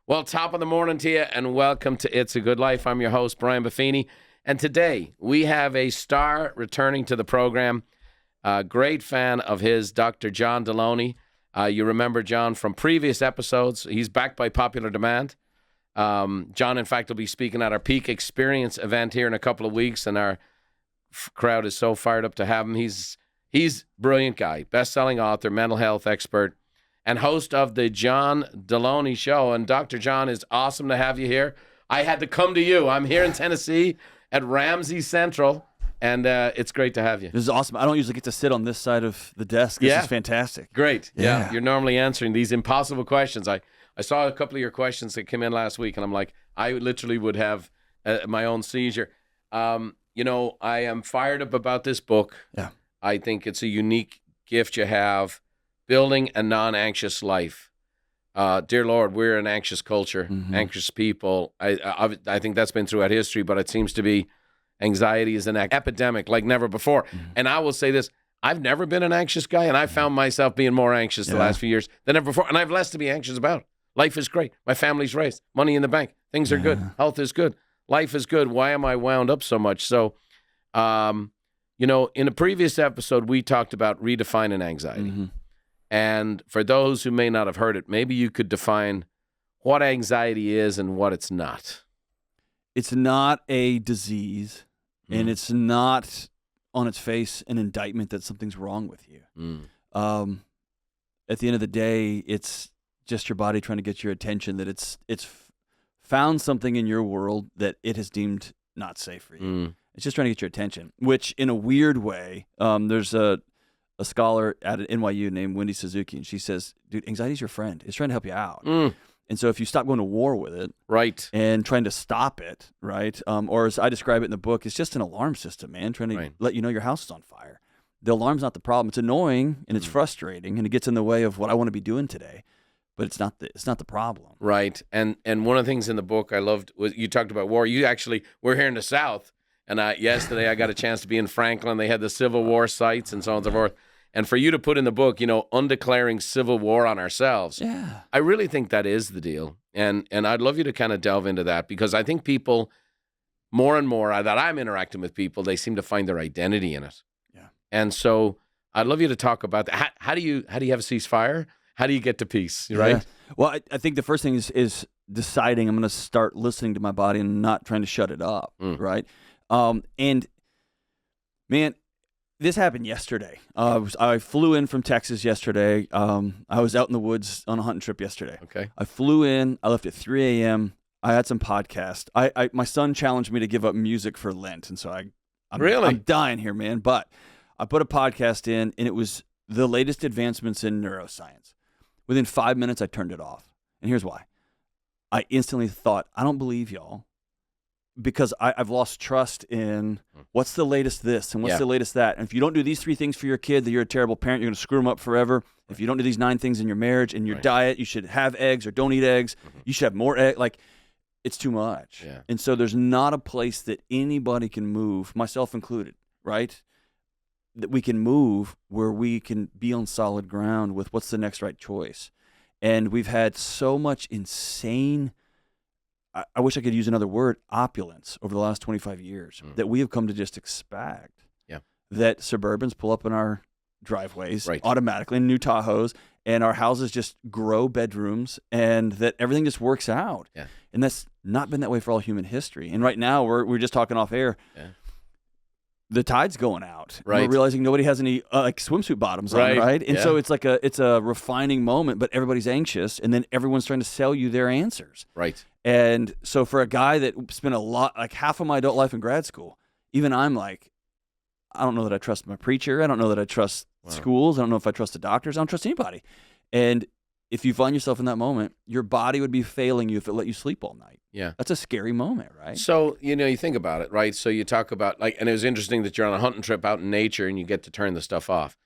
Well, top of the morning to you, and welcome to It's a Good Life. I'm your host, Brian Buffini, and today we have a star returning to the program, a great fan of his, Dr. John Delony. You remember John from previous episodes. He's back by popular demand. John, in fact, will be speaking at our Peak Experience event here in a couple of weeks, and our crowd is so fired up to have him. He's a brilliant guy, best-selling author, mental health expert, and host of the John Delony Show. And Dr. John, is awesome to have you here. I had to come to you. I'm here in Tennessee at Ramsey Central, and it's great to have you. This is awesome. I don't usually get to sit on this side of the desk. This is fantastic. Great. Yeah. You're normally answering these impossible questions. I saw a couple of your questions that came in last week, and I'm like, I literally would have my own seizure. I am fired up about this book. Yeah. I think it's a unique gift you have. Building a non-anxious life. Dear Lord, we're an anxious culture, anxious people. I think that's been throughout history, but it seems to be anxiety is an epidemic like never before. And I will say this, I've never been an anxious guy, and I found myself being more anxious the last few years than ever before, and I have less to be anxious about. Life is great. My family's raised. Money in the bank. Things are good. Health is good. Life is good. Why am I wound up so much? So, in a previous episode, we talked about redefining anxiety. And for those who may not have heard it, maybe you could define what anxiety is and what it's not. It's not a disease, and it's not on its face an indictment that something's wrong with you. At the end of the day, it's just your body trying to get your attention that it's found something in your world that it has deemed not safe for you. It's just trying to get your attention, which in a weird way, there's a scholar at NYU named Wendy Suzuki, and she says, dude, anxiety's your friend. It's trying to help you out. And so if you stop going to war with it, right, and trying to stop it, right, or as I describe it in the book, it's just an alarm system, man, trying to let you know your house is on fire. The alarm's not the problem. It's annoying, and it's frustrating, and it gets in the way of what I want to be doing today, but it's not the problem. Right, and one of the things in the book I loved was you talked about war. We're here in the South, and yesterday I got a chance to be in Franklin. They had the Civil War sites and so on and so forth. And for you to put in the book, undeclaring civil war on ourselves, I really think that is the deal. And I'd love you to kind of delve into that, because I think people, more and more that I'm interacting with people, they seem to find their identity in it. Yeah. And so I'd love you to talk about that. How do you have a ceasefire? How do you get to peace, right? Yeah. Well, I think the first thing is deciding I'm going to start listening to my body and not trying to shut it up, right? And, man, this happened yesterday. I flew in from Texas yesterday. I was out in the woods on a hunting trip yesterday. Okay. I flew in. I left at 3 a.m. I had some podcast. My son challenged me to give up music for Lent, and so I'm dying here, man. But I put a podcast in, and it was the latest advancements in neuroscience. Within 5 minutes, I turned it off. And here's why. I instantly thought, I don't believe y'all. Because I've lost trust in what's the latest this and what's the latest that. And if you don't do these 3 things for your kid, that you're a terrible parent, you're going to screw them up forever. If you don't do these 9 things in your marriage and your diet, you should have eggs or don't eat eggs. You should have more eggs. Like, it's too much. Yeah. And so there's not a place that anybody can move, myself included, right? That we can move where we can be on solid ground with what's the next right choice. And we've had so much insane, I wish I could use another word, opulence over the last 25 years that we have come to just expect. Yeah. That Suburbans pull up in our driveways automatically, in new Tahoes, and our houses just grow bedrooms, and that everything just works out. Yeah. And that's not been that way for all human history. And right now, we're just talking off air. Yeah. The tide's going out. Right. We're realizing nobody has any swimsuit bottoms on, right? And so it's like it's a refining moment, but everybody's anxious, and then everyone's trying to sell you their answers. Right. And so for a guy that spent half of my adult life in grad school, even I'm like, I don't know that I trust my preacher. I don't know that I trust schools. I don't know if I trust the doctors. I don't trust anybody. And if you find yourself in that moment, your body would be failing you if it let you sleep all night. Yeah. That's a scary moment, right? So, you think about it, right? So you talk about, and it was interesting that you're on a hunting trip out in nature and you get to turn the stuff off.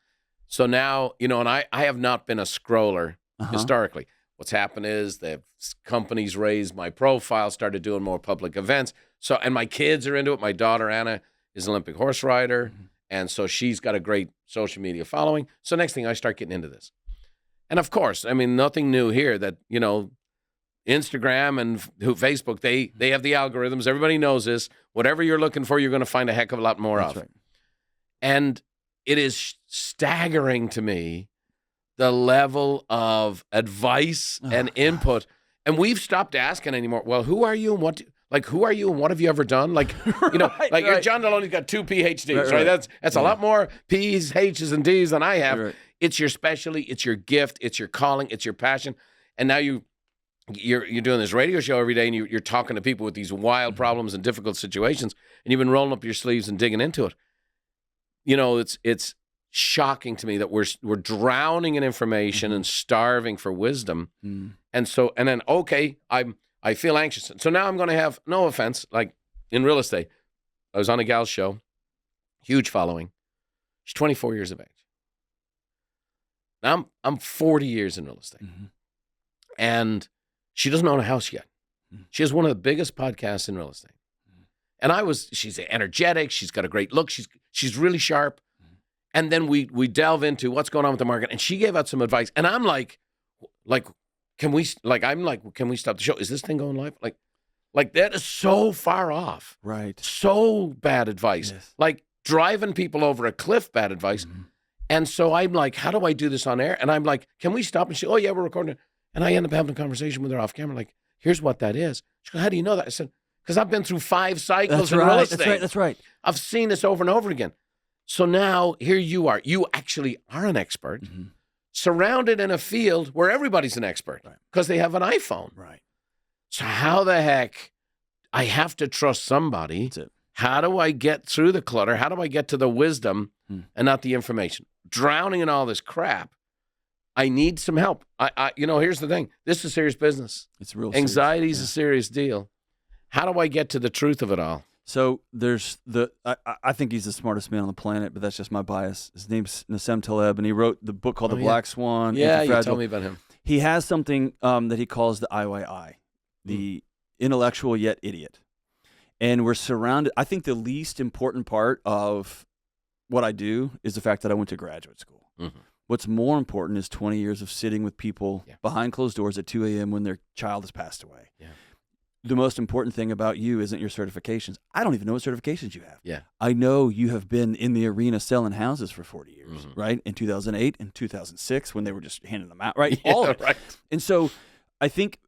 So now, and I have not been a scroller historically. What's happened is the companies raised my profile, started doing more public events. So, and my kids are into it. My daughter, Anna, is an Olympic horse rider. And so she's got a great social media following. So next thing I start getting into this. And of course, I mean, nothing new here that, Instagram and Facebook, they have the algorithms. Everybody knows this. Whatever you're looking for, you're going to find a heck of a lot more That's of. right. And it is staggering to me the level of advice and input. And we've stopped asking anymore. Well, who are you and who are you and what have you ever done? Like, John Delony's got 2 PhDs, right? That's a lot more P's, H's, and D's than I have. Right. It's your specialty, it's your gift, it's your calling, it's your passion. And now you're doing this radio show every day, and you're talking to people with these wild problems and difficult situations, and you've been rolling up your sleeves and digging into it. It's shocking to me that we're drowning in information and starving for wisdom. And then I feel anxious. So now I'm going to have, no offense, like in real estate, I was on a gal's show, huge following. She's 24 years of age. Now I'm 40 years in real estate, and she doesn't own a house yet. She has one of the biggest podcasts in real estate. And she's energetic. She's got a great look. She's really sharp. And then we delve into what's going on with the market. And she gave out some advice. And I'm can we stop the show? Is this thing going live? Like that is so far off. Right. So bad advice. Yes. Like driving people over a cliff, bad advice. And so I'm like, how do I do this on air? And I'm like, can we stop? And she, oh yeah, we're recording it. And I end up having a conversation with her off camera. Like, here's what that is. She goes, how do you know that? I said, because I've been through 5 cycles in real estate. That's right. I've seen this over and over again. So now here you are. You actually are an expert, surrounded in a field where everybody's an expert because they have an iPhone. Right. So how the heck, I have to trust somebody. That's it. How do I get through the clutter? How do I get to the wisdom and not the information? Drowning in all this crap. I need some help. Here's the thing. This is serious business. It's real. Anxiety is a serious deal. How do I get to the truth of it all? So there's I think he's the smartest man on the planet, but that's just my bias. His name's Nassim Taleb, and he wrote the book called The Black Swan. Yeah, you told me about him. He has something that he calls the IYI, the intellectual yet idiot. And we're surrounded. I think the least important part of what I do is the fact that I went to graduate school. What's more important is 20 years of sitting with people behind closed doors at 2 a.m. when their child has passed away. Yeah. The most important thing about you isn't your certifications. I don't even know what certifications you have. Yeah. I know you have been in the arena selling houses for 40 years, right? In 2008 and 2006 when they were just handing them out, right? All of it. Right. And so I think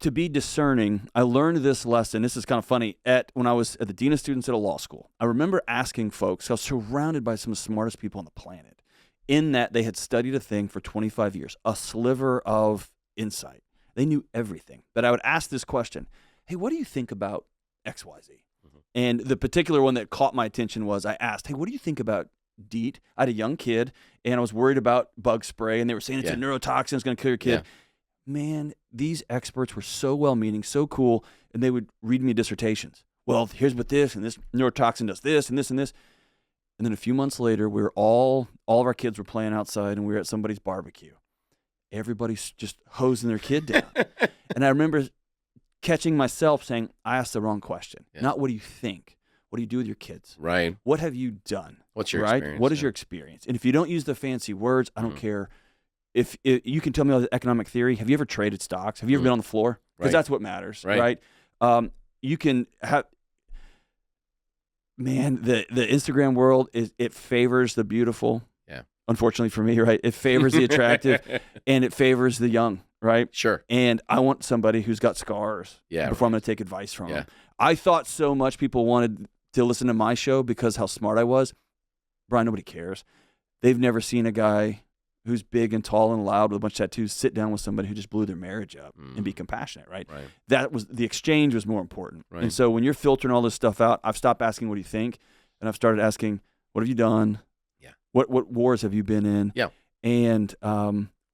to be discerning, I learned this lesson. This is kind of funny. When I was at the dean of students at a law school, I remember asking folks, I was surrounded by some of the smartest people on the planet, in that they had studied a thing for 25 years, a sliver of insight. They knew everything. But I would ask this question, hey, what do you think about XYZ? And the particular one that caught my attention was I asked, hey, what do you think about DEET? I had a young kid, and I was worried about bug spray, and they were saying it's a neurotoxin, it's going to kill your kid. Man, these experts were so well-meaning, so cool, and they would read me dissertations. Well, here's what this, and this neurotoxin does this, and this, and this. And then a few months later, we were all of our kids were playing outside, and we were at somebody's barbecue. Everybody's just hosing their kid down. And I remember catching myself saying, I asked the wrong question. Not what do you think? What do you do with your kids? Right. What have you done? What's your experience? What is your experience? And if you don't use the fancy words, I don't care. If you can tell me all the economic theory, have you ever traded stocks? Have you ever been on the floor? Because that's what matters, right? You can have, man, the Instagram world, it favors the beautiful. Yeah. Unfortunately for me, right? It favors the attractive and it favors the young, right? Sure. And I want somebody who's got scars before I'm going to take advice from them. I thought so much people wanted to listen to my show because how smart I was. Brian, nobody cares. They've never seen a guy who's big and tall and loud with a bunch of tattoos sit down with somebody who just blew their marriage up and be compassionate, right? That was the exchange was more important. And so when you're filtering all this stuff out, I've stopped asking what do you think, and I've started asking what have you done? What wars have you been in? And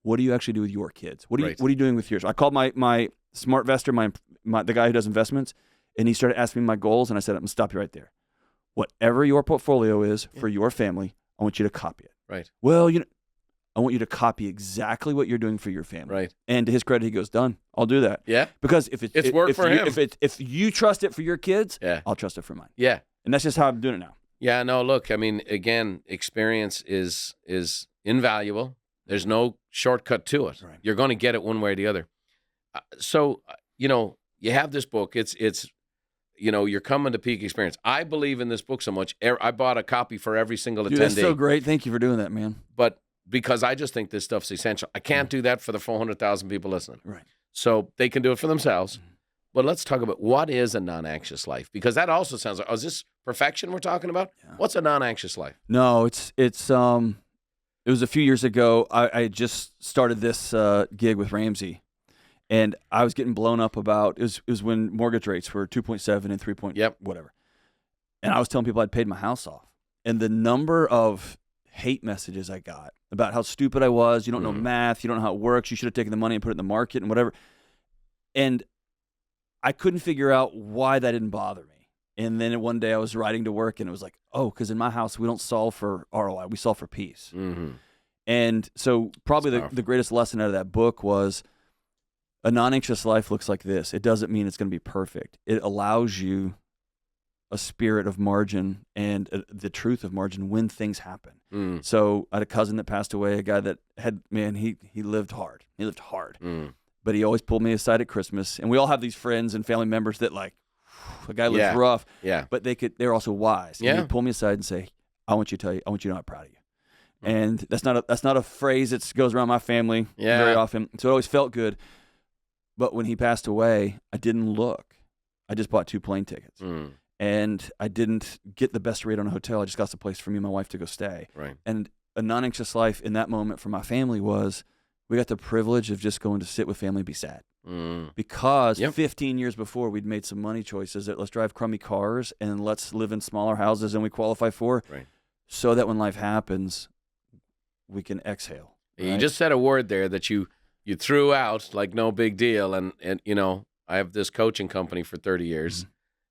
what do you actually do with your kids? What are you doing with yours? I called my smart investor, the guy who does investments, and he started asking me my goals, and I said, I'm going to stop you right there. Whatever your portfolio is for your family, I want you to copy it. Right. Well, I want you to copy exactly what you're doing for your family. Right. And to his credit, he goes, done. I'll do that. Yeah. Because if it's work for him. If you trust it for your kids, I'll trust it for mine. Yeah. And that's just how I'm doing it now. Yeah. No, look, I mean, again, experience is invaluable. There's no shortcut to it. Right. You're going to get it one way or the other. So you have this book. It's you're coming to peak experience. I believe in this book so much. I bought a copy for every single attendee. That's so great. Thank you for doing that, man. But because I just think this stuff's essential. I can't do that for the 400,000 people listening. Right. So they can do it for themselves. But let's talk about what is a non-anxious life, because that also sounds like, is this perfection we're talking about? Yeah. What's a non-anxious life? No, it was a few years ago. I just started this gig with Ramsey, and I was getting blown up about it was when mortgage rates were 2.7 and 3. Whatever. And I was telling people I'd paid my house off, and the number of hate messages I got about how stupid I was. You don't know math. You don't know how it works. You should have taken the money and put it in the market and whatever. And I couldn't figure out why that didn't bother me. And then one day I was riding to work, and it was like, oh, because in my house we don't solve for ROI, we solve for peace. Mm-hmm. And so probably the greatest lesson out of that book was a non-anxious life looks like this. It doesn't mean it's going to be perfect. It allows you a spirit of margin and the truth of margin when things happen. Mm. So I had a cousin that passed away, a guy that he lived hard. He lived hard. Mm. But he always pulled me aside at Christmas. And we all have these friends and family members that like, the guy lives rough. Yeah. But they're also wise. Yeah. He'd pull me aside and say, I want you to know I'm proud of you. And that's not a phrase that goes around my family very often. So it always felt good. But when he passed away, I didn't look. I just bought 2 plane tickets. Mm. And I didn't get the best rate on a hotel. I just got the place for me and my wife to go stay. Right. And a non-anxious life in that moment for my family was we got the privilege of just going to sit with family and be sad. Mm. Because 15 years before, we'd made some money choices that let's drive crummy cars and let's live in smaller houses than we qualify for, so that when life happens, we can exhale. Right? You just said a word there that you threw out like no big deal. And I have this coaching company for 30 years,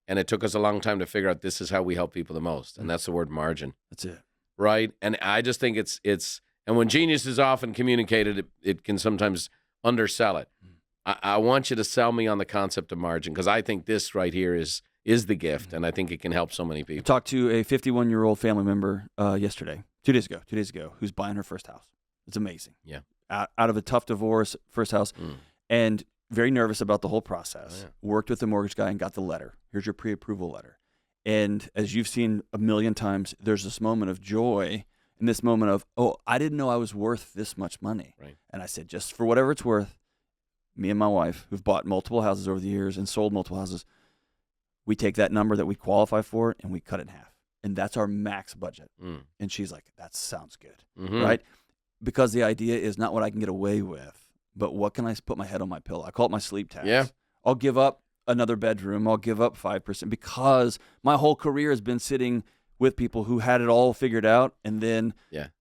and it took us a long time to figure out this is how we help people the most, and that's the word margin. That's it. Right? And I just think it's and when genius is often communicated, it can sometimes undersell it. I want you to sell me on the concept of margin, because I think this right here is the gift, and I think it can help so many people. I talked to a 51-year-old family member yesterday, 2 days ago, who's buying her first house. It's amazing. Yeah. Out of a tough divorce, first house, and very nervous about the whole process. Oh, yeah. Worked with the mortgage guy and got the letter. Here's your pre-approval letter. And as you've seen a million times, there's this moment of joy and this moment of, oh, I didn't know I was worth this much money. Right. And I said, just for whatever it's worth, me and my wife, who've bought multiple houses over the years and sold multiple houses, we take that number that we qualify for and we cut it in half. And that's our max budget. Mm. And she's like, that sounds good, right? Because the idea is not what I can get away with, but what can I put my head on my pillow? I call it my sleep tax. Yeah. I'll give up another bedroom. I'll give up 5% because my whole career has been sitting with people who had it all figured out, and then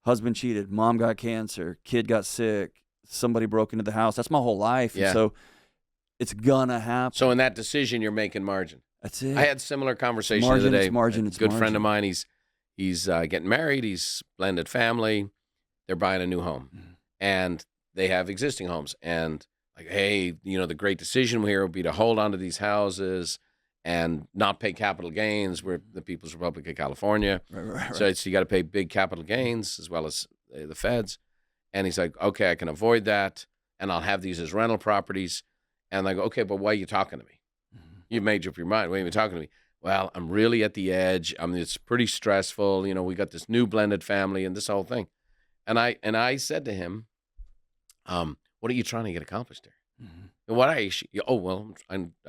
husband cheated, mom got cancer, kid got sick, somebody broke into the house. That's my whole life. Yeah. And so it's gonna happen. So in that decision, you're making margin. That's it. I had similar conversation the other day. A good friend of mine, he's getting married. He's blended family. They're buying a new home, and they have existing homes. And like, hey, the great decision here would be to hold on to these houses and not pay capital gains. We're the People's Republic of California. Right. So you got to pay big capital gains as well as the feds. And he's like, okay, I can avoid that, and I'll have these as rental properties. And I go, okay, but why are you talking to me? You've made up your mind. Why are you talking to me? Well, I'm really at the edge. It's pretty stressful. We got this new blended family and this whole thing. And I said to him, what are you trying to get accomplished here? And what I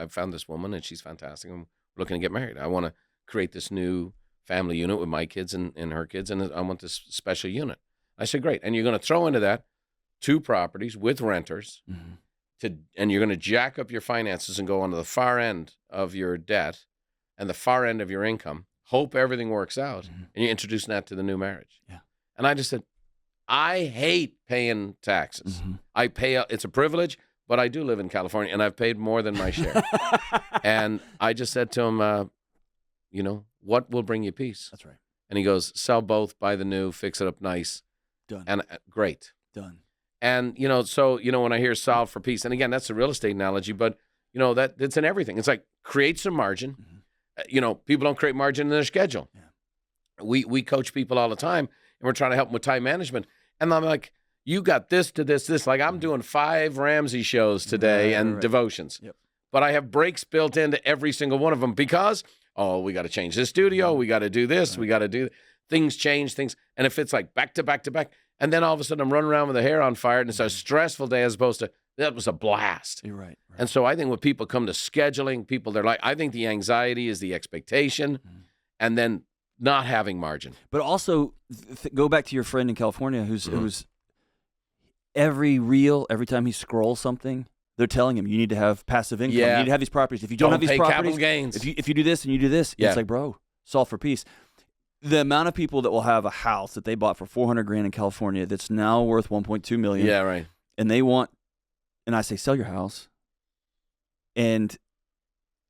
found this woman and she's fantastic. I'm looking to get married. I want to create this new family unit with my kids and her kids, and I want this special unit. I said, great. And you're going to throw into that 2 properties with renters, and you're going to jack up your finances and go onto the far end of your debt and the far end of your income, hope everything works out, and you're introducing that to the new marriage. Yeah. And I just said, I hate paying taxes. I pay, it's a privilege, but I do live in California, and I've paid more than my share. And I just said to him, what will bring you peace? That's right. And he goes, sell both, buy the new, fix it up nice. Done. And Done. And, when I hear solve for peace, and again, that's a real estate analogy, but, that it's in everything. It's like create some margin. People don't create margin in their schedule. Yeah. We coach people all the time, and we're trying to help them with time management. And I'm like, you got this to this. Like I'm doing 5 Ramsey shows today and devotions. Yep. but I have breaks built into every single one of them because, we got to change this studio. We got to do this. We got to do things, change things. And if it's like back to back to back, and then all of a sudden I'm running around with the hair on fire and it's a stressful day as opposed to, that was a blast. You're right. And so I think when people come to scheduling, they're like, I think the anxiety is the expectation and then not having margin. But also go back to your friend in California who's every time he scrolls something, they're telling him you need to have passive income. You need to have these properties. If you don't have these pay properties, capital gains. if you do this and you do this, it's like, bro, solve for peace. The amount of people that will have a house that they bought for $400,000 in California that's now worth $1.2 million. Yeah, right. And they want, and I say, sell your house. And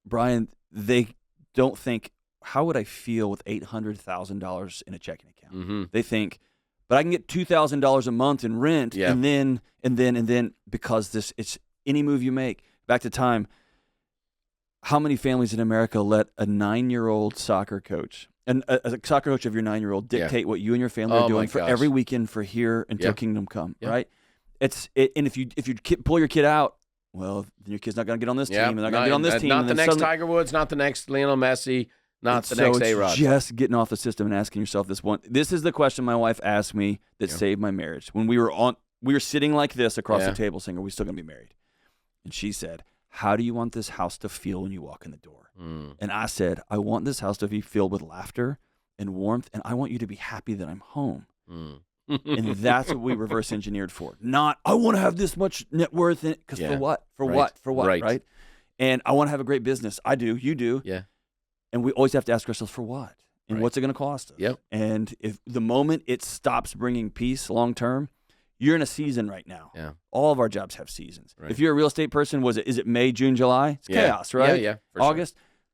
Brian, they don't think, how would I feel with $800,000 in a checking account? Mm-hmm. They think, but I can get $2,000 a month in rent, and then because it's any move you make. Back to time. How many families in America let a 9-year-old soccer coach, and a soccer coach of your 9-year-old, dictate what you and your family are doing for every weekend for here until Kingdom Come, right? And if you pull your kid out, well, then your kid's not going to get on this team, and they're going to get on this team. Not the next Tiger Woods, not the next Lionel Messi, not the next A-Rod. Just getting off the system and asking yourself this one. This is the question my wife asked me that saved my marriage. When we were sitting like this across the table saying, are we still going to be married? And she said, how do you want this house to feel when you walk in the door? And I said, I want this house to be filled with laughter and warmth, and I want you to be happy that I'm home. And that's what we reverse engineered for. Not, I want to have this much net worth in it. Because for what? For what? Right? And I want to have a great business. I do. You do. Yeah. And we always have to ask ourselves, for what? And what's it going to cost us? Yep. And if the moment it stops bringing peace long term, you're in a season right now. Yeah. All of our jobs have seasons. Right. If you're a real estate person, is it May, June, July? It's chaos, right? Yeah, for Sure.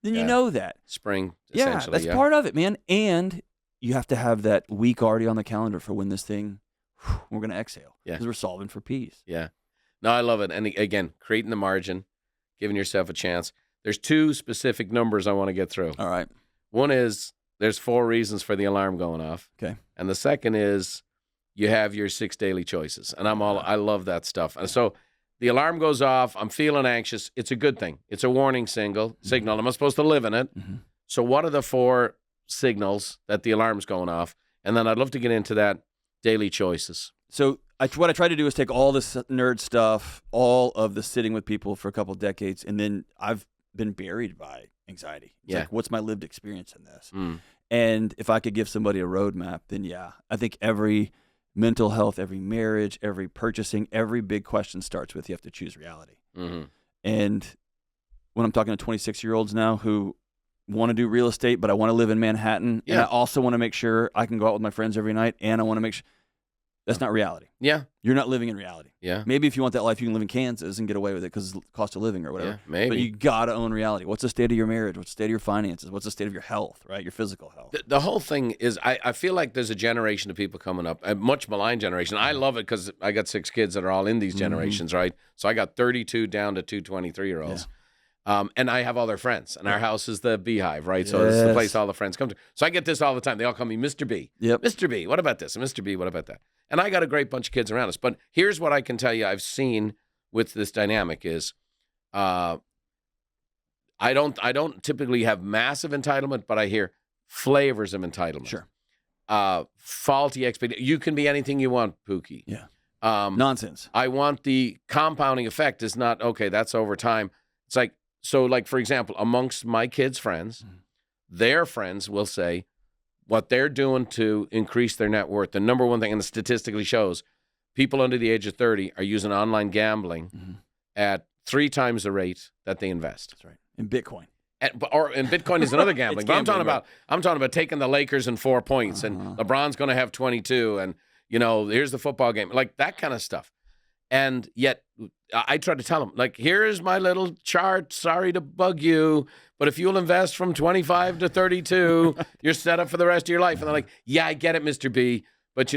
Then you know that. Spring, essentially. That's part of it, man. And you have to have that week already on the calendar for when this thing, we're going to exhale. Yeah. Because we're solving for peace. Yeah. No, I love it. And again, creating the margin, giving yourself a chance. There's 2 specific numbers I want to get through. All right. One is there's 4 reasons for the alarm going off. Okay. And the second is you have your 6 daily choices. And I love that stuff. And so the alarm goes off. I'm feeling anxious. It's a good thing. It's a warning signal. I'm supposed to live in it. Mm-hmm. So what are the 4 signals that the alarm's going off? And then I'd love to get into that daily choices. So what I try to do is take all this nerd stuff, all of the sitting with people for a couple of decades, and then I've been buried by anxiety. It's like, what's my lived experience in this? And if I could give somebody a roadmap, then I think every mental health, every marriage, every purchasing, every big question starts with you have to choose reality. Mm-hmm. And when I'm talking to 26-year-olds now who want to do real estate, but I want to live in Manhattan, and I also want to make sure I can go out with my friends every night, and I want to make sure that's not reality. Yeah. You're not living in reality. Yeah. Maybe if you want that life, you can live in Kansas and get away with it because of the cost of living or whatever. Yeah, maybe. But you got to own reality. What's the state of your marriage? What's the state of your finances? What's the state of your health, right? Your physical health. The whole thing is, I feel like there's a generation of people coming up, a much maligned generation. I love it because I got 6 kids that are all in these generations, right? So I got 32 down to 2 23-year-olds. Yeah. And I have all their friends, and our house is the beehive, right? So it's the place all the friends come to. So I get this all the time. They all call me Mr. B. Yep. Mr. B, what about this? And Mr. B, what about that? And I got a great bunch of kids around us. But here's what I can tell you I've seen with this dynamic is I don't typically have massive entitlement, but I hear flavors of entitlement. Sure. Faulty expectation. You can be anything you want, Pookie. Yeah. Nonsense. I want the compounding effect is not, okay, that's over time. It's like, so like, for example, amongst my kids' friends, their friends will say what they're doing to increase their net worth. The number one thing, and it statistically shows, people under the age of 30 are using online gambling at 3 times the rate that they invest. That's right. In Bitcoin. And Bitcoin is another gambling. But I'm talking about taking the Lakers in 4 points, and LeBron's going to have 22, and here's the football game, like that kind of stuff. And yet, I try to tell them, like, here's my little chart. Sorry to bug you, but if you'll invest from 25 to 32, you're set up for the rest of your life. And they're like, yeah, I get it, Mr. B, but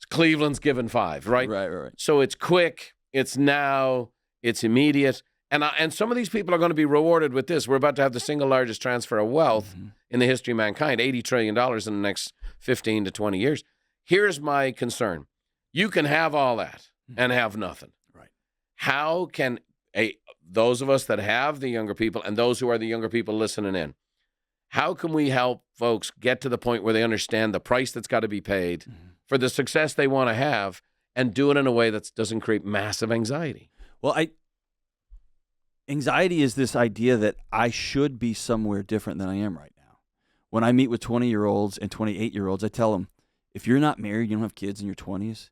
Cleveland's given 5, right? Right. So it's quick, it's now, it's immediate. And some of these people are going to be rewarded with this. We're about to have the single largest transfer of wealth in the history of mankind, $80 trillion in the next 15 to 20 years. Here's my concern. You can have all that and have nothing. Right. How can those of us that have the younger people and those who are the younger people listening in, how can we help folks get to the point where they understand the price that's got to be paid for the success they want to have and do it in a way that doesn't create massive anxiety? Well, anxiety is this idea that I should be somewhere different than I am right now. When I meet with 20-year-olds and 28-year-olds, I tell them, if you're not married, you don't have kids in your 20s,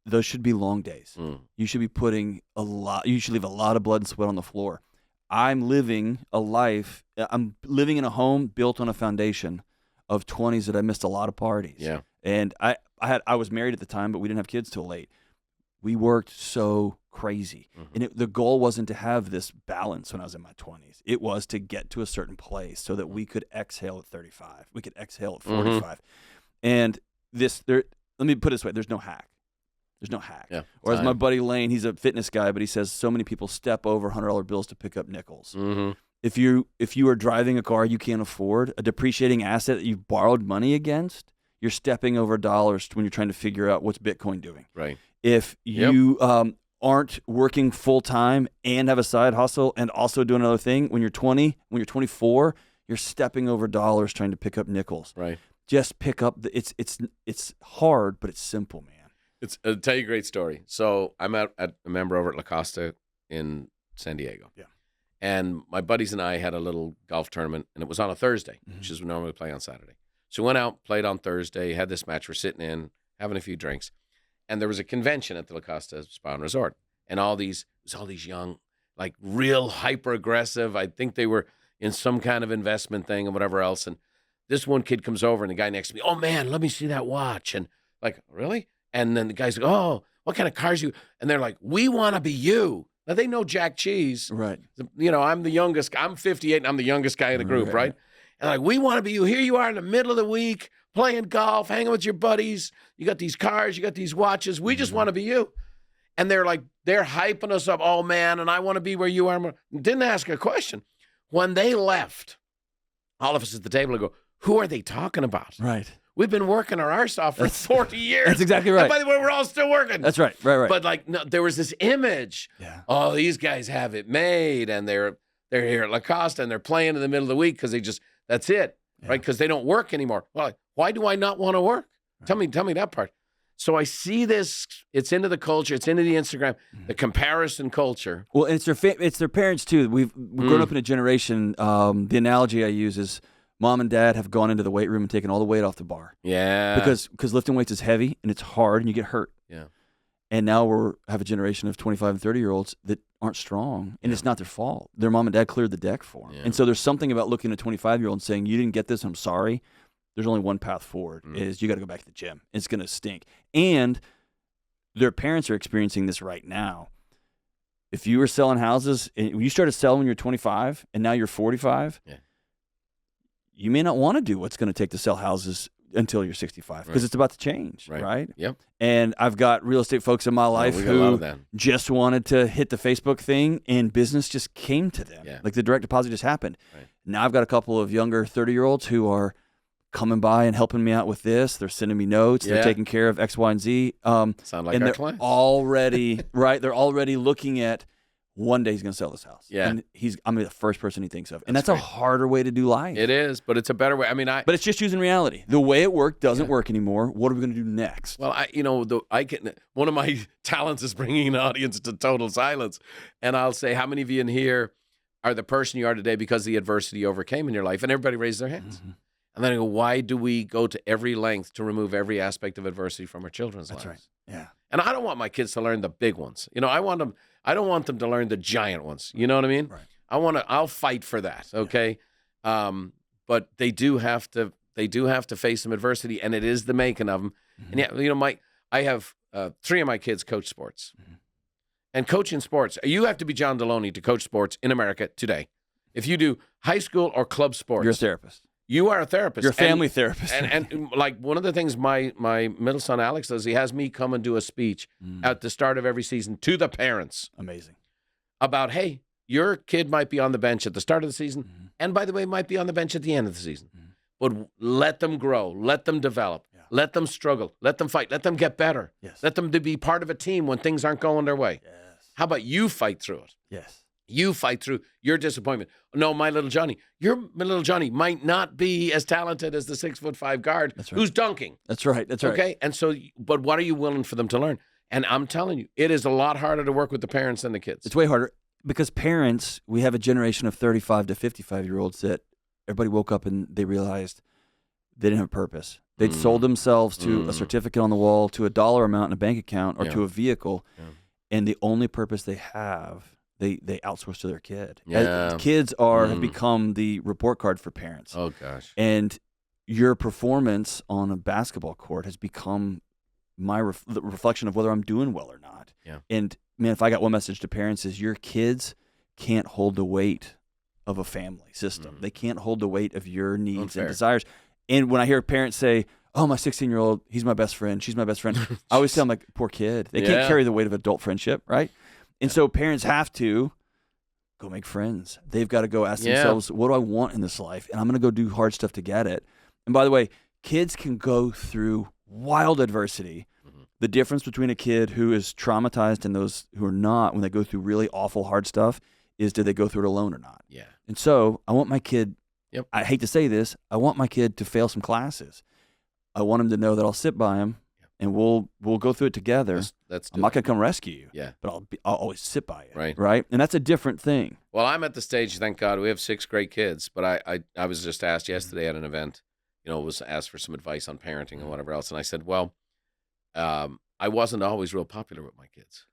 those should be long days. You should be you should leave a lot of blood and sweat on the floor. I'm living a life, I'm living in a home built on a foundation of 20s that I missed a lot of parties. Yeah. And I was married at the time, but we didn't have kids till late. We worked so crazy. And the goal wasn't to have this balance when I was in my 20s. It was to get to a certain place so that we could exhale at 35. We could exhale at 45. And let me put it this way, there's no hack. There's no hack. Yeah, or as my buddy Lane, he's a fitness guy, but he says so many people step over $100 bills to pick up nickels. If you are driving a car you can't afford, a depreciating asset that you've borrowed money against, you're stepping over dollars when you're trying to figure out what's Bitcoin doing. Right. If you aren't working full time and have a side hustle and also do another thing, when you're 20, when you're 24, you're stepping over dollars trying to pick up nickels. Right. Just pick up it's hard, but it's simple, man. I'll tell you a great story. So I'm at a member over at La Costa in San Diego. Yeah. And my buddies and I had a little golf tournament, and it was on a Thursday, which is when we normally play on Saturday. So we went out, played on Thursday, had this match. We're sitting in, having a few drinks. And there was a convention at the La Costa Spa and Resort. And it was all these young, like real hyper-aggressive. I think they were in some kind of investment thing and whatever else. And this one kid comes over, and the guy next to me, oh, man, let me see that watch. And like, really? And then the guy's like, oh, what kind of cars you? And they're like, we want to be you. Now, they know Jack Cheese. Right. I'm the youngest. I'm 58, and I'm the youngest guy in the group, right? And like, we want to be you. Here you are in the middle of the week, playing golf, hanging with your buddies. You got these cars. You got these watches. We just want to be you. And they're hyping us up. Oh, man, and I want to be where you are. Didn't ask a question. When they left, all of us at the table go, who are they talking about? Right. We've been working our arse off for 40 years. That's exactly right. And by the way, we're all still working. That's right. Right. But no, there was this image. Yeah. Oh, these guys have it made, and they're here at La Costa, and they're playing in the middle of the week because that's it, right? Because they don't work anymore. Well, why do I not want to work? Right. Tell me that part. So I see this. It's into the culture. It's into the Instagram, the comparison culture. Well, and it's their parents too. We've grown up in a generation. The analogy I use is, Mom and Dad have gone into the weight room and taken all the weight off the bar. Yeah. Because lifting weights is heavy and it's hard and you get hurt. Yeah. And now we have a generation of 25 and 30-year-olds that aren't strong, and it's not their fault. Their mom and dad cleared the deck for them. Yeah. And so there's something about looking at a 25-year-old and saying, you didn't get this, I'm sorry. There's only one path forward, is you got to go back to the gym. It's going to stink. And their parents are experiencing this right now. If you were selling houses, and you started selling when you're 25 and now you're 45, you may not want to do what's going to take to sell houses until you're 65 because it's about to change, right? Yep. And I've got real estate folks in my life who just wanted to hit the Facebook thing, and business just came to them. Yeah. Like the direct deposit just happened. Right. Now I've got a couple of younger 30-year-olds who are coming by and helping me out with this. They're sending me notes. They're taking care of X, Y, and Z. Sound like and our they're clients. Already, right? They're already looking at, one day he's going to sell this house. Yeah. And I'm the first person he thinks of. And that's a harder way to do life. It is, but it's a better way. I mean, but it's just using reality. The way it worked doesn't work anymore. What are we going to do next? Well, one of my talents is bringing an audience to total silence. And I'll say, how many of you in here are the person you are today because the adversity you overcame in your life? And everybody raised their hands. Mm-hmm. And then I go, why do we go to every length to remove every aspect of adversity from our children's lives? That's right. Yeah. And I don't want my kids to learn the big ones. I don't want them to learn the giant ones. You know what I mean? Right. I'll fight for that. Okay. Yeah. But they do have to face some adversity, and it is the making of them. Mm-hmm. And I have 3 of my kids coach sports, and coaching sports, you have to be John Delony to coach sports in America today. If you do high school or club sports, you're a therapist. You are a therapist. You're a family therapist. And like one of the things my middle son Alex does, he has me come and do a speech at the start of every season to the parents. Amazing. About, hey, your kid might be on the bench at the start of the season, and by the way, might be on the bench at the end of the season. But let them grow, let them develop, let them struggle, let them fight, let them get better. Yes. Let them to be part of a team when things aren't going their way. Yes. How about you fight through it? Yes. You fight through your disappointment. No, my little Johnny might not be as talented as the 6'5" guard who's dunking. That's right. Okay. And so, but what are you willing for them to learn? And I'm telling you, it is a lot harder to work with the parents than the kids. It's way harder because parents, we have a generation of 35 to 55-year-olds that everybody woke up and they realized they didn't have a purpose. They'd sold themselves to a certificate on the wall, to a dollar amount in a bank account, or to a vehicle. Yeah. And the only purpose they have, they outsource to their kid. Yeah. Kids have become the report card for parents. Oh, gosh. And your performance on a basketball court has become my the reflection of whether I'm doing well or not. Yeah. And, man, if I got one message to parents is your kids can't hold the weight of a family system. They can't hold the weight of your needs and desires. And when I hear parents say, oh, my 16-year-old, he's my best friend, she's my best friend, I always say, I'm like, poor kid. They can't carry the weight of adult friendship, right? And so parents have to go make friends. They've got to go ask themselves, what do I want in this life? And I'm going to go do hard stuff to get it. And by the way, kids can go through wild adversity. The difference between a kid who is traumatized and those who are not, when they go through really awful, hard stuff, is do they go through it alone or not? Yeah. And so I want my kid, I hate to say this, I want my kid to fail some classes. I want him to know that I'll sit by him and we'll go through it together. I'm not going to come rescue you, but I'll always sit by you, right? And that's a different thing. Well, I'm at the stage, thank God, we have 6 great kids, but I was just asked yesterday at an event, was asked for some advice on parenting and whatever else, and I said, well, I wasn't always real popular with my kids.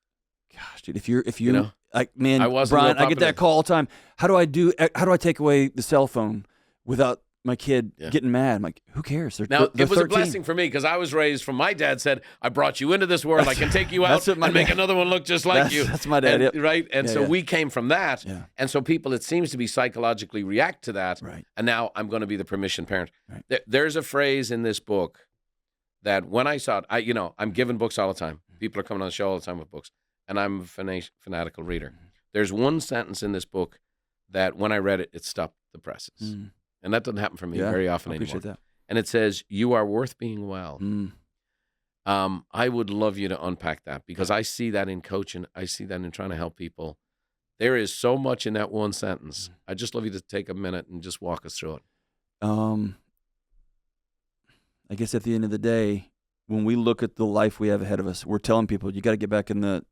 Gosh, dude, if you like, man, Brian, I get that call all the time. How do I take away the cell phone without my kid getting mad? I'm like, who cares? They're it was 13. a blessing for me because I was raised from my dad said, I brought you into this world. I can take you out and make another one look just like you. That's my dad. Right? And so we came from that. Yeah. And so people, it seems to be psychologically react to that. Right. And now I'm going to be the permission parent. Right. There's a phrase in this book that when I saw it, I'm giving books all the time. People are coming on the show all the time with books. And I'm a fanatical reader. There's one sentence in this book that when I read it, it stopped the presses. And that doesn't happen for me very often anymore. That. And it says, you are worth being well. I would love you to unpack that because I see that in coaching. I see that in trying to help people. There is so much in that one sentence. I'd just love you to take a minute and just walk us through it. I guess at the end of the day, when we look at the life we have ahead of us, we're telling people you got to get back in the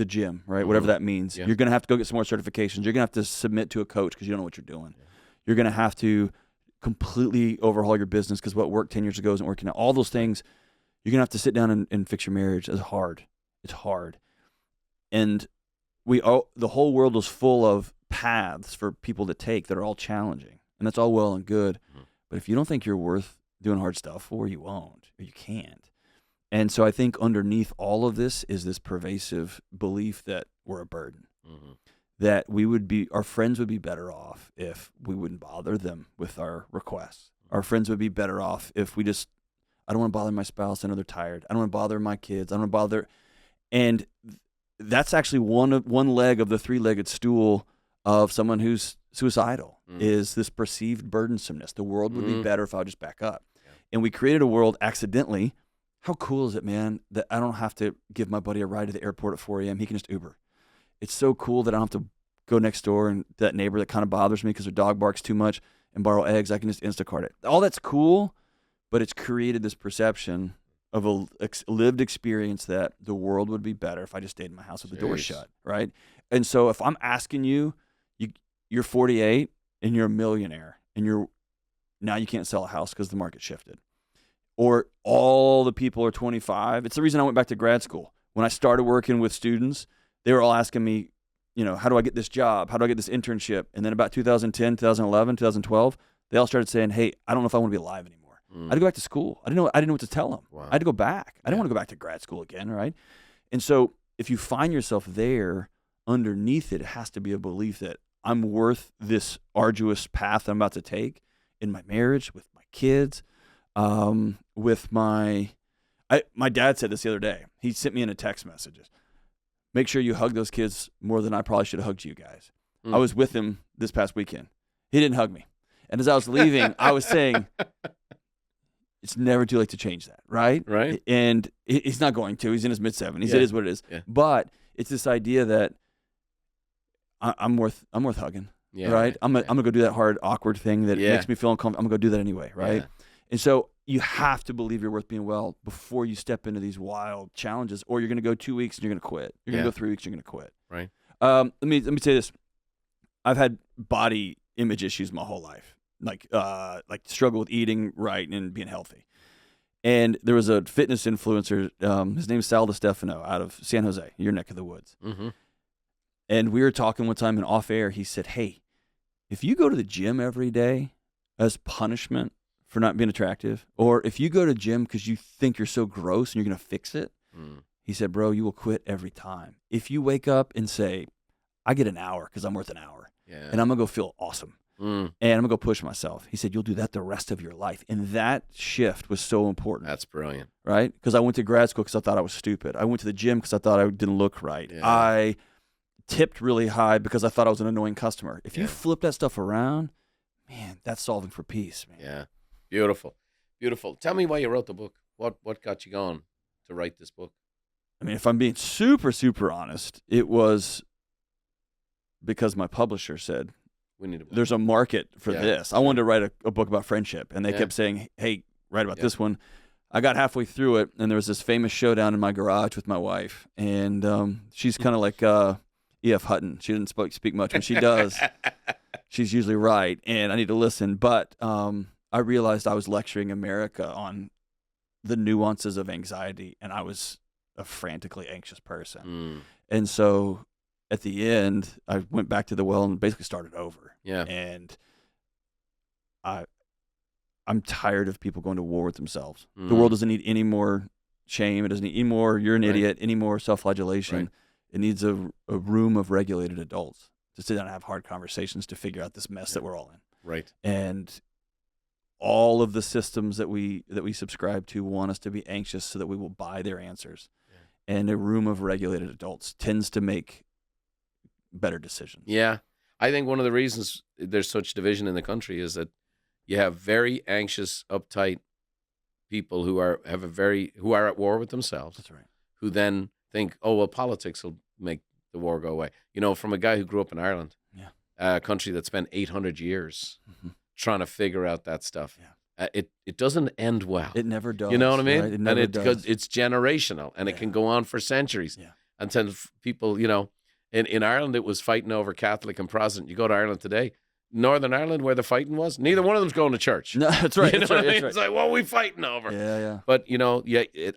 gym, right? Whatever that means. Yeah. You're going to have to go get some more certifications. You're going to have to submit to a coach because you don't know what you're doing. Yeah. You're going to have to completely overhaul your business because what worked 10 years ago isn't working now. All those things, you're going to have to sit down and fix your marriage. It's hard. It's hard. And the whole world is full of paths for people to take that are all challenging. And that's all well and good. But if you don't think you're worth doing hard stuff for, you won't, or you can't. And so I think underneath all of this is this pervasive belief that we're a burden, that our friends would be better off if we wouldn't bother them with our requests. Our friends would be better off if I don't want to bother my spouse. I know they're tired. I don't want to bother my kids. I don't want to bother. And that's actually one leg of the 3-legged stool of someone who's suicidal is this perceived burdensomeness. The world would be better if I would just back up. And we created a world accidentally. How cool is it, man, that I don't have to give my buddy a ride to the airport at 4 a.m. He can just Uber. It's so cool that I don't have to go next door and that neighbor that kind of bothers me because their dog barks too much and borrow eggs, I can just Instacart it. All that's cool, but it's created this perception of a lived experience that the world would be better if I just stayed in my house with the door shut, right? And so if I'm asking you're 48 and you're a millionaire and now you can't sell a house because the market shifted. Or all the people are 25. It's the reason I went back to grad school. When I started working with students, they were all asking me, how do I get this job? How do I get this internship? And then about 2010, 2011, 2012, they all started saying, hey, I don't know if I want to be alive anymore. I had to go back to school. I didn't know what to tell them. Wow. I had to go back. I didn't want to go back to grad school again, right? And so if you find yourself there, underneath it has to be a belief that I'm worth this arduous path I'm about to take in my marriage, with my kids, with my dad said this the other day. He sent me in a text messages. Make sure you hug those kids more than I probably should have hugged you guys. I was with him this past weekend. He didn't hug me. And as I was leaving, I was saying, it's never too late to change that, right? Right. And he's not going to. He's in his mid-70s. Yeah. It is what it is. Yeah. But it's this idea that I'm worth hugging, Yeah, right? I'm gonna go do that hard, awkward thing that makes me feel uncomfortable. I'm gonna go do that anyway, right? Yeah. And so you have to believe you're worth being well before you step into these wild challenges, or you're gonna go 2 weeks and you're gonna quit. You're gonna go 3 weeks, and you're gonna quit. Right. Let me say this. I've had body image issues my whole life, like struggle with eating right and being healthy. And there was a fitness influencer. His name's Sal DiStefano out of San Jose, your neck of the woods. Mm-hmm. And we were talking one time, and off air, he said, "Hey, if you go to the gym every day as punishment for not being attractive, or if you go to the gym because you think you're so gross and you're going to fix it," he said, "bro, you will quit every time. If you wake up and say, I get an hour because I'm worth an hour, and I'm going to go feel awesome, and I'm going to go push myself," he said, "you'll do that the rest of your life." And that shift was so important. That's brilliant. Right? Because I went to grad school because I thought I was stupid. I went to the gym because I thought I didn't look right. Yeah. I tipped really high because I thought I was an annoying customer. If you flip that stuff around, man, that's solving for peace, man. Yeah. Beautiful. Beautiful. Tell me why you wrote the book. What got you going to write this book? I mean, if I'm being super, super honest, it was because my publisher said, We need a book. there's a market for this. I wanted to write a book about friendship, and they kept saying, hey, write about this one. I got halfway through it, and there was this famous showdown in my garage with my wife, and she's kind of like E.F. Hutton. She didn't speak much. When she does, she's usually right, and I need to listen. But I realized I was lecturing America on the nuances of anxiety, and I was a frantically anxious person. And so at the end, I went back to the well and basically started over. Yeah. And I'm tired of people going to war with themselves. The world doesn't need any more shame. It doesn't need any more, you're an idiot, any more self-flagellation. Right. It needs a room of regulated adults to sit down and have hard conversations to figure out this mess that we're all in. Right. And all of the systems that we subscribe to want us to be anxious so that we will buy their answers. Yeah. And a room of regulated adults tends to make better decisions. Yeah. I think one of the reasons there's such division in the country is that you have very anxious, uptight people who are at war with themselves. That's right. Who then think, oh, well, politics will make the war go away. You know, from a guy who grew up in Ireland, a country that spent 800 years trying to figure out that stuff. Yeah. It doesn't end well. It never does. You know what I mean? Right? It never does. Because it's generational, and it can go on for centuries. Yeah. Until people, you know, in Ireland, it was fighting over Catholic and Protestant. You go to Ireland today, Northern Ireland, where the fighting was, neither one of them's going to church. No, that's right. You know that's right. what I mean? That's right. It's like, what are we fighting over? Yeah. But, you know,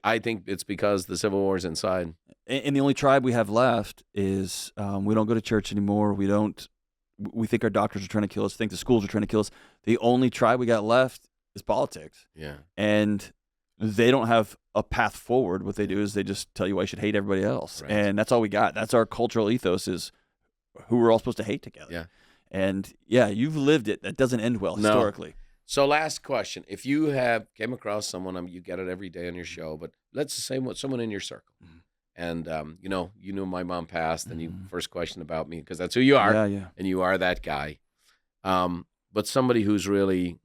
I think it's because the Civil War's inside. And the only tribe we have left is we don't go to church anymore. We think our doctors are trying to kill us, think the schools are trying to kill us. The only tribe we got left is politics. Yeah. And they don't have a path forward. What they do is they just tell you why you should hate everybody else. Right. And that's all we got. That's our cultural ethos, is who we're all supposed to hate together. Yeah. And you've lived it. That doesn't end well historically. No. So last question. If you came across someone, you get it every day on your show, but let's say someone in your circle. And, you know, my mom passed, and you first question about me because that's who you are. Yeah. And you are that guy. But somebody who's really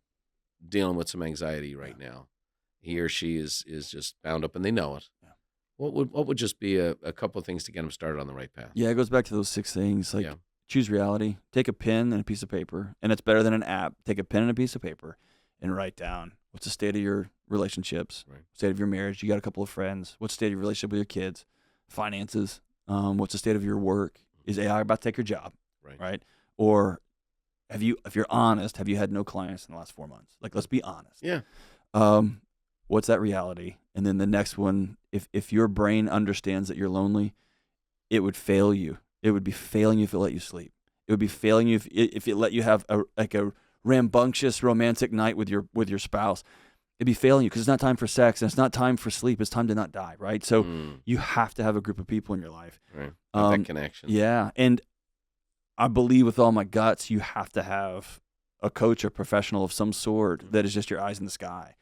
dealing with some anxiety right now, he or she is just bound up, and they know it. Yeah. What would just be a couple of things to get them started on the right path? Yeah, it goes back to those 6 things. Like, choose reality. Take a pen and a piece of paper, and it's better than an app. Take a pen and a piece of paper and write down what's the state of your relationships, state of your marriage. You got a couple of friends. What's the state of your relationship with your kids? Finances. What's the state of your work? Is AI about to take your job? Right? Or if you're honest, have you had no clients in the last 4 months? Like, let's be honest. Yeah. What's that reality? And then the next one, if your brain understands that you're lonely, it would fail you. It would be failing you if it let you sleep. It would be failing you if it let you have a rambunctious romantic night with your spouse. It'd be failing you because it's not time for sex and it's not time for sleep. It's time to not die, right? So you have to have a group of people in your life. Right. That connection. Yeah. And I believe with all my guts, you have to have a coach or professional of some sort that is just your eyes in the sky.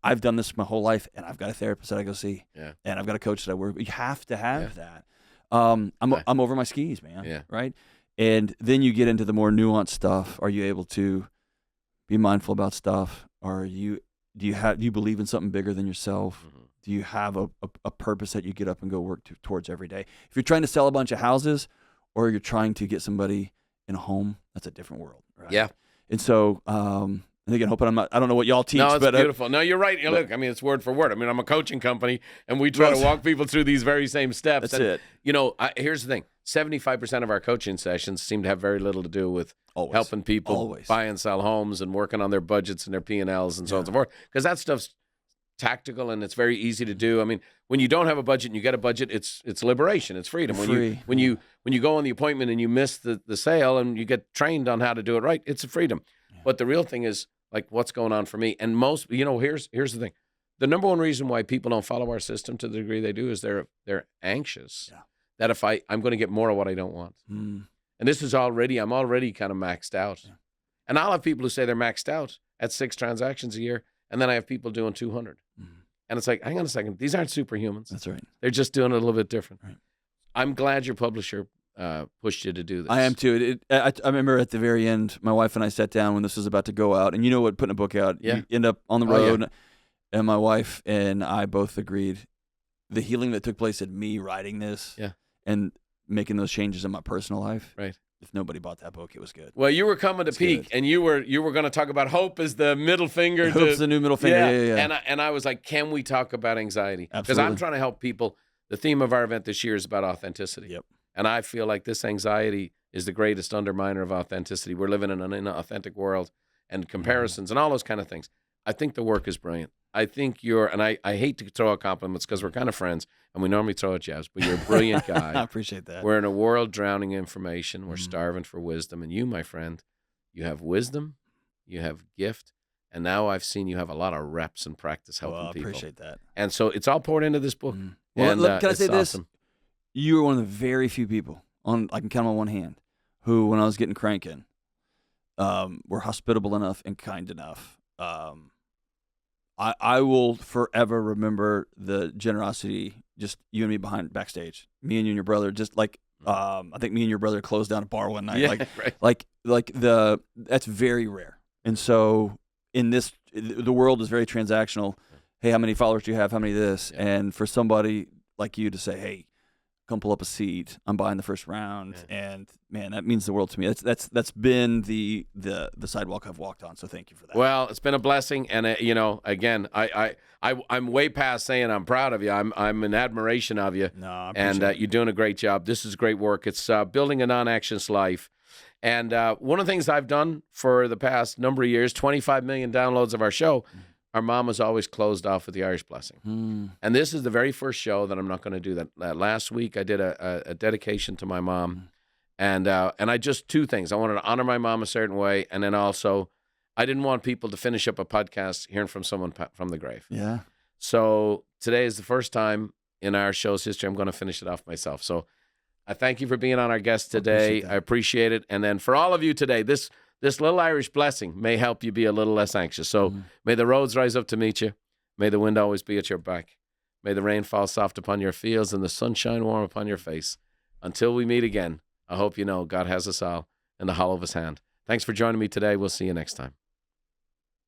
I've done this my whole life, and I've got a therapist that I go see. Yeah. And I've got a coach that I work with. You have to have that. I'm over my skis, man. Yeah. Right? And then you get into the more nuanced stuff. Are you able to be mindful about stuff? Do you believe in something bigger than yourself? Do you have a purpose that you get up and go work towards every day? If you're trying to sell a bunch of houses or you're trying to get somebody in a home, that's a different world, right? Yeah. And so, and again, hoping I don't know what y'all teach. No, it's but, beautiful. No, you're right. Look, I mean, it's word for word. I mean, I'm a coaching company, and we try to walk people through these very same steps. That's it. You know, here's the thing. 75% of our coaching sessions seem to have very little to do with helping people buy and sell homes and working on their budgets and their P&Ls and so on and so forth. Because that stuff's tactical and it's very easy to do. I mean, when you don't have a budget and you get a budget, it's liberation, it's freedom. When you go on the appointment and you miss the sale and you get trained on how to do it right, it's a freedom. Yeah. But the real thing is like what's going on for me. And most, here's the thing. The number one reason why people don't follow our system to the degree they do is they're anxious that if I'm going to get more of what I don't want. And this is I'm already kind of maxed out. Yeah. And I'll have people who say they're maxed out at 6 transactions a year. And then I have people doing 200. And it's like, hang on a second. These aren't superhumans. That's right. They're just doing it a little bit different. Right. I'm glad your publisher pushed you to do this. I am too. I remember at the very end, my wife and I sat down when this was about to go out. And you know what, putting a book out, you end up on the road. And my wife and I both agreed the healing that took place in me writing this and making those changes in my personal life. Right. If nobody bought that book, it was good. Well, you were coming to peak, and you were going to talk about hope as the middle finger. Hope's the new middle finger. Yeah. And I was like, can we talk about anxiety? Because Absolutely. I'm trying to help people. The theme of our event this year is about authenticity. Yep. And I feel like this anxiety is the greatest underminer of authenticity. We're living in an inauthentic world and comparisons and all those kind of things. I think the work is brilliant. I think and I hate to throw out compliments because we're kind of friends and we normally throw out jabs, but you're a brilliant guy. I appreciate that. We're in a world drowning in information. We're starving for wisdom. And you, my friend, you have wisdom, you have gift, and now I've seen you have a lot of reps and practice helping people. I appreciate that. And so it's all poured into this book. Well, and, can I say this? Awesome. You were one of the very few people, I can count on one hand, who, when I was getting cranking, were hospitable enough and kind enough. I will forever remember the generosity, just you and me backstage, me and you and your brother, just like I think me and your brother closed down a bar one night. That's very rare. And so the world is very transactional. Hey, how many followers do you have? How many this? Yeah. And for somebody like you to say, hey, come pull up a seat. I'm buying the first round, and man, that means the world to me. That's been the sidewalk I've walked on. So thank you for that. Well, it's been a blessing, and again, I'm way past saying I'm proud of you. I'm in admiration of you. No, I appreciate it. You're doing a great job. This is great work. It's building a non-anxious life, and one of the things I've done for the past number of years, 25 million downloads of our show. Our mom was always closed off with the Irish blessing. And this is the very first show that I'm not going to do that. Last week, I did a dedication to my mom. And I just 2 things. I wanted to honor my mom a certain way. And then also, I didn't want people to finish up a podcast hearing from someone from the grave. Yeah. So today is the first time in our show's history I'm going to finish it off myself. So I thank you for being on our guest today. I appreciate it. And then for all of you today, this little Irish blessing may help you be a little less anxious. So may the roads rise up to meet you. May the wind always be at your back. May the rain fall soft upon your fields and the sun shine warm upon your face. Until we meet again, I hope you know God has us all in the hollow of his hand. Thanks for joining me today. We'll see you next time.